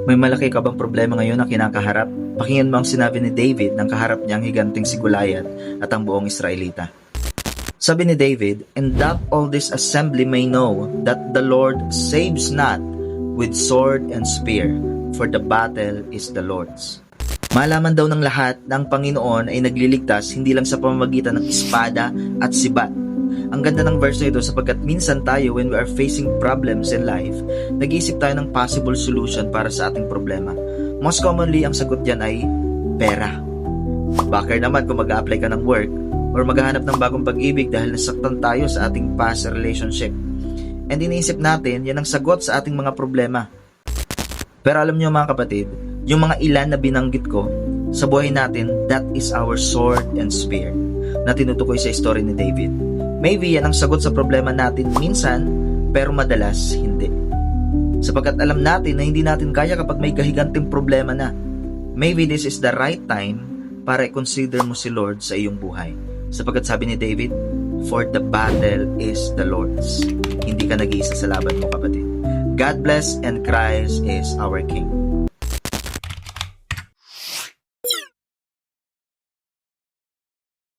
May malaki ka bang problema ngayon na kinakaharap? Pakinggan mo ang sinabi ni David nang kaharap niya ang higanting si Goliath at ang buong Israelita. Sabi ni David, "And that all this assembly may know that the Lord saves not with sword and spear, for the battle is the Lord's." Malaman daw ng lahat na ang Panginoon ay nagliligtas hindi lang sa pamamagitan ng espada at sibat. Ang ganda ng verse na ito sapagkat minsan tayo when we are facing problems in life, nag-iisip tayo ng possible solution para sa ating problema. Most commonly, ang sagot dyan ay pera. Bakit naman kung mag-a-apply ka ng work or maghahanap ng bagong pag-ibig dahil nasaktan tayo sa ating past relationship. And iniisip natin, yan ang sagot sa ating mga problema. Pero alam niyo mga kapatid, yung mga ilan na binanggit ko, sa buhay natin, that is our sword and spear na tinutukoy sa story ni David. Maybe yan ang sagot sa problema natin minsan, pero madalas hindi. Sapagkat alam natin na hindi natin kaya kapag may gahiganting problema na. Maybe this is the right time para i-consider mo si Lord sa iyong buhay. Sapagkat sabi ni David, "For the battle is the Lord's." Hindi ka nag-iisa sa laban mo, kapatid. God bless, and Christ is our King.